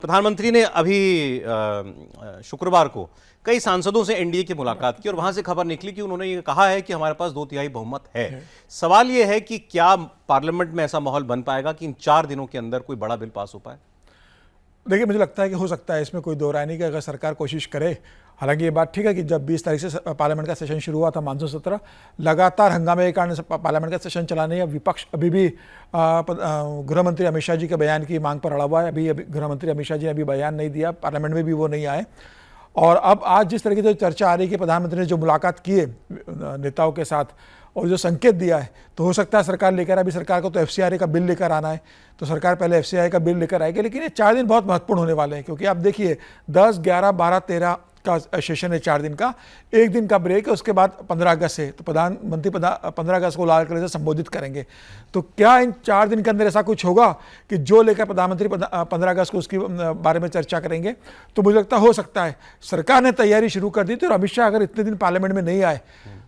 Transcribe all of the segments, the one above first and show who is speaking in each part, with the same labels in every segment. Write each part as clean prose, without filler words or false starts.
Speaker 1: प्रधानमंत्री ने अभी शुक्रवार को कई सांसदों से एनडीए की मुलाकात की और वहां से खबर निकली कि उन्होंने ये कहा है कि हमारे पास 2/3 बहुमत है। सवाल ये है कि क्या पार्लियामेंट में ऐसा माहौल बन पाएगा कि इन 4 दिनों के अंदर कोई बड़ा बिल पास हो पाए?
Speaker 2: देखिए, मुझे लगता है कि हो सकता है, इसमें कोई दो राय नहीं कि अगर सरकार कोशिश करे। हालांकि ये बात ठीक है कि जब 20 तारीख से पार्लियामेंट का सेशन शुरू हुआ था, मानसून सत्र, लगातार हंगामे के कारण पार्लियामेंट का सेशन चलाने या विपक्ष अभी भी गृह मंत्री अमित शाह जी के बयान की मांग पर अड़ा हुआ है। अभी गृह मंत्री अमित शाह जी ने अभी बयान नहीं दिया, पार्लियामेंट में भी वो नहीं आए। और अब आज जिस तरीके से चर्चा आ रही है कि प्रधानमंत्री ने जो मुलाकात की है नेताओं के साथ और जो संकेत दिया है, तो हो सकता है सरकार लेकर, अभी सरकार को तो FCRA का बिल लेकर आना है, तो सरकार पहले FCRA का बिल लेकर आएगी। लेकिन ये 4 दिन बहुत महत्वपूर्ण होने वाले हैं, क्योंकि आप देखिए 10, 11, 12, 13 का सेशन है, 4 दिन का, 1 दिन का ब्रेक है, उसके बाद 15 अगस्त से तो प्रधानमंत्री 15 अगस्त को लाल किले से संबोधित करेंगे। तो क्या इन 4 दिन के अंदर ऐसा कुछ होगा कि जो लेकर प्रधानमंत्री 15 अगस्त को उसके बारे में चर्चा करेंगे? तो मुझे लगता हो सकता है सरकार ने तैयारी शुरू कर दी थी, और अमित शाह अगर इतने दिन पार्लियामेंट में नहीं आए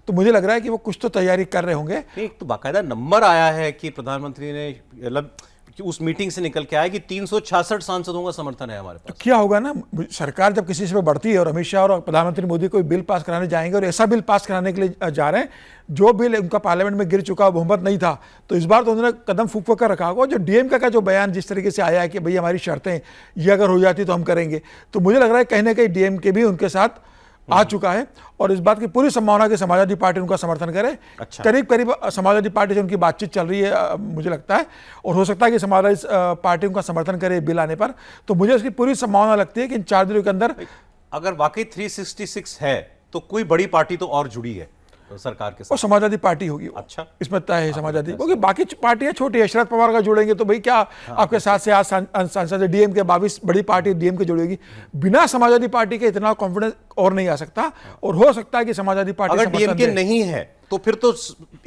Speaker 2: तो मुझे लग रहा है कि वो कुछ तो तैयारी कर रहे होंगे।
Speaker 1: एक तो बाकायदा नंबर आया है कि प्रधानमंत्री ने मतलब उस मीटिंग से निकल के आया कि 366 सांसदों का समर्थन है हमारे पास।
Speaker 2: तो क्या होगा ना, सरकार जब किसी से बढ़ती है और अमित शाह और प्रधानमंत्री मोदी कोई बिल पास कराने जाएंगे और ऐसा बिल पास कराने के लिए जा रहे हैं जो बिल उनका पार्लियामेंट में गिर चुका, बहुमत नहीं था, तो इस बार तो उन्होंने कदम फूंक कर रखा होगा। जो डीएमके का जो बयान जिस तरीके से आया है कि भाई हमारी शर्तें ये अगर हो जाती तो हम करेंगे, तो मुझे लग रहा है कहीं ना कहीं डीएमके भी उनके साथ आ चुका है और इस बात की पूरी संभावना कि समाजवादी पार्टी उनका समर्थन करे।
Speaker 1: अच्छा।
Speaker 2: करीब करीब समाजवादी पार्टी से उनकी बातचीत चल रही है, मुझे लगता है, और हो सकता है कि समाजवादी पार्टी उनका समर्थन करे बिल आने पर। तो मुझे इसकी पूरी संभावना लगती है कि इन 4 दिनों के अंदर
Speaker 1: अगर वाकई 366 है तो कोई बड़ी पार्टी तो और जुड़ी है सरकार के साथ,
Speaker 2: और समाजवादी पार्टी होगी।
Speaker 1: अच्छा,
Speaker 2: इसमें तय है समाजवादी, क्योंकि बाकी पार्टियां छोटी है। शरद पवार का जोड़ेंगे तो भाई क्या आपके साथ से आज सांसद डीएमके 22 बड़ी पार्टी डीएमके जोड़ेगी, बिना समाजवादी पार्टी के इतना कॉन्फिडेंस और नहीं आ सकता। और हो सकता है कि समाजवादी पार्टी
Speaker 1: अगर डीएमके नहीं है तो फिर तो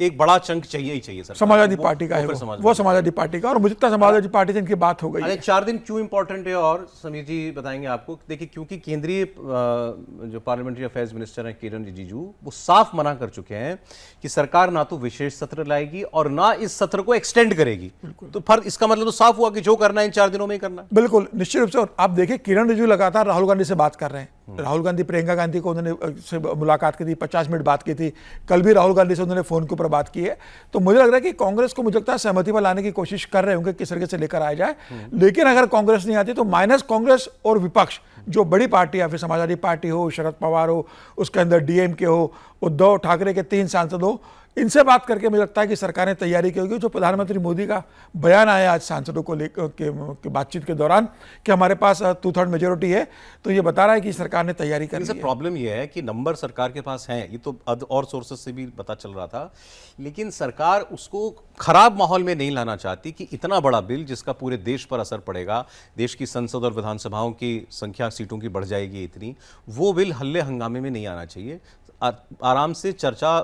Speaker 1: एक बड़ा चंक चाहिए ही चाहिए सर,
Speaker 2: समाजवादी पार्टी का है, वो समाजवादी पार्टी का। और मुझे लगता है समाजवादी पार्टी से इनकी बात हो गई है।
Speaker 1: 4 दिन क्यों इंपॉर्टेंट है और समीर जी बताएंगे आपको। देखिए, क्योंकि केंद्रीय जो पार्लियामेंट्री अफेयर्स मिनिस्टर हैं किरण रिजिजू, वो साफ मना कर चुके हैं कि सरकार ना तो विशेष सत्र लाएगी और ना इस सत्र को एक्सटेंड करेगी। तो फिर इसका मतलब तो साफ हुआ कि जो करना है इन 4 दिनों में ही करना है।
Speaker 2: बिल्कुल, निश्चित रूप से। और आप देखिए, किरण रिजिजू लगातार राहुल गांधी से बात कर रहे हैं। राहुल गांधी, प्रियंका गांधी को उन्होंने से मुलाकात की थी, 50 मिनट बात की थी। कल भी राहुल गांधी से उन्होंने फोन के ऊपर बात की है। तो मुझे लग रहा है कि कांग्रेस को, मुझे लगता है, सहमति पर लाने की कोशिश कर रहे होंगे किस तरीके से लेकर आया जाए। लेकिन अगर कांग्रेस नहीं आती तो माइनस कांग्रेस और विपक्ष, जो बड़ी पार्टी है, फिर समाजवादी पार्टी हो, शरद पवार हो, उसके अंदर डीएमके हो, उद्धव ठाकरे के 3 सांसद हो, इनसे बात करके मुझे लगता है कि सरकार ने तैयारी की होगी। जो प्रधानमंत्री मोदी का बयान आया आज सांसदों को लेकर बातचीत के दौरान कि हमारे पास 2/3 मेजोरिटी है, तो ये बता रहा है कि सरकार ने तैयारी कर ली है।
Speaker 1: प्रॉब्लम ये है कि नंबर सरकार के पास हैं, ये तो और सोर्सेस से भी पता चल रहा था, लेकिन सरकार उसको खराब माहौल में नहीं लाना चाहती कि इतना बड़ा बिल जिसका पूरे देश पर असर पड़ेगा, देश की संसद और विधानसभाओं की संख्या सीटों की बढ़ जाएगी इतनी, वो बिल हल्ले हंगामे में नहीं आना चाहिए। आराम से चर्चा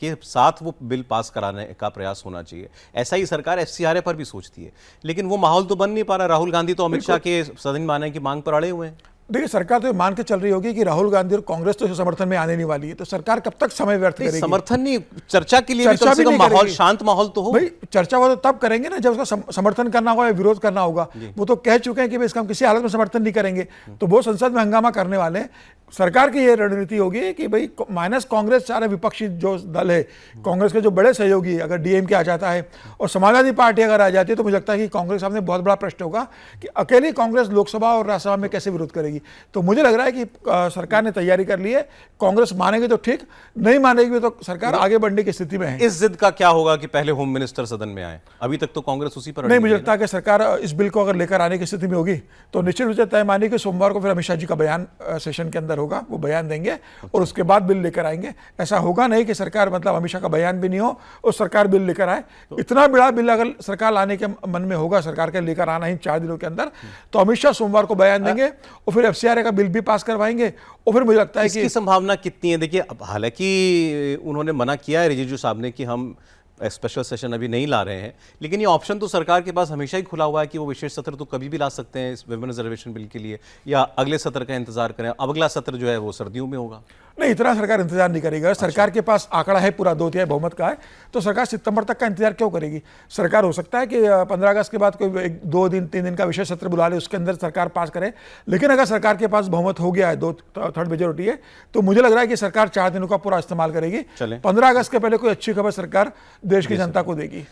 Speaker 1: के साथ वो बिल पास कराने का प्रयास होना चाहिए। ऐसा ही सरकार FCRA पर भी सोचती है, लेकिन वो माहौल तो बन नहीं पा रहा। राहुल गांधी तो अमित शाह के सदन में आने की मांग पर अड़े हुए हैं।
Speaker 2: देखिए, सरकार तो मान के चल रही होगी कि राहुल गांधी और कांग्रेस तो समर्थन में आने नहीं वाली है, तो सरकार कब तक समय व्यर्थ करेगी?
Speaker 1: समर्थन नहीं, चर्चा के लिए कम से कम माहौल, शांत माहौल तो हो।
Speaker 2: भाई, चर्चा वो तो तब करेंगे ना जब उसका समर्थन करना होगा या विरोध करना होगा। वो तो कह चुके हैं कि भाई इसका हम किसी हालत में समर्थन नहीं करेंगे, तो वो संसद में हंगामा करने वाले हैं। सरकार की ये रणनीति होगी कि भाई माइनस कांग्रेस, सारे विपक्षी जो दल है, कांग्रेस के जो बड़े सहयोगी, अगर डीएमके आ जाता है और समाजवादी पार्टी अगर आ जाती है, तो मुझे लगता है कि कांग्रेस सामने बहुत बड़ा प्रश्न होगा कि अकेली कांग्रेस लोकसभा और राज्यसभा में कैसे विरोध करेगी। तो मुझे लग रहा है कि सरकार ने तैयारी कर ली है। कांग्रेस मानेगी तो ठीक, नहीं मानेगी तो सरकार आगे बढ़ने की स्थिति में है।
Speaker 1: इस जिद का क्या होगा कि पहले होम मिनिस्टर सदन में आए? अभी तक तो कांग्रेस उसी पर
Speaker 2: नहीं, मुझे लगता है कि सरकार इस बिल को अगर लेकर आने की स्थिति में होगी तो निश्चित रूप से तय मानी कि सोमवार को फिर अमित शाह जी का बयान सेशन के अंदर होगा, वो बयान देंगे और उसके बाद बिल लेकर आएंगे। ऐसा होगा नहीं कि सरकार, मतलब अमित शाह का बयान भी नहीं हो और सरकार बिल लेकर आए। इतना बड़ा बिल अगर सरकार लाने के मन में होगा, सरकार के लेकर आना ही 4 दिनों के अंदर, तो अमित शाह सोमवार को बयान देंगे और फिर FCRA का बिल भी पास करवाएंगे। और फिर मुझे लगता है
Speaker 1: कि संभावना कितनी है? देखिए, हालांकि उन्होंने मना किया है रिजिजू साहब ने कि हम स्पेशल सेशन अभी नहीं ला रहे हैं, लेकिन ये ऑप्शन तो सरकार के पास हमेशा ही खुला हुआ है कि वो विशेष सत्र तो कभी भी ला सकते हैं इस विमेन रिजर्वेशन बिल के लिए, या अगले सत्र का इंतजार करें। अब अगला सत्र जो है वो सर्दियों में होगा।
Speaker 2: नहीं, इतना सरकार इंतजार नहीं करेगी। अगर सरकार के पास आंकड़ा है पूरा 2/3 बहुमत का है तो सरकार सितंबर तक का इंतजार क्यों करेगी। सरकार हो सकता है कि 15 अगस्त के बाद कोई 2 दिन 3 दिन का विशेष सत्र बुला ले, उसके अंदर सरकार पास करे। लेकिन अगर सरकार के पास बहुमत हो गया है, 2/3 मेजोरिटी है, तो मुझे लग रहा है कि सरकार 4 दिनों का पूरा इस्तेमाल करेगी। 15 अगस्त के पहले कोई अच्छी खबर सरकार देश की जनता को देगी।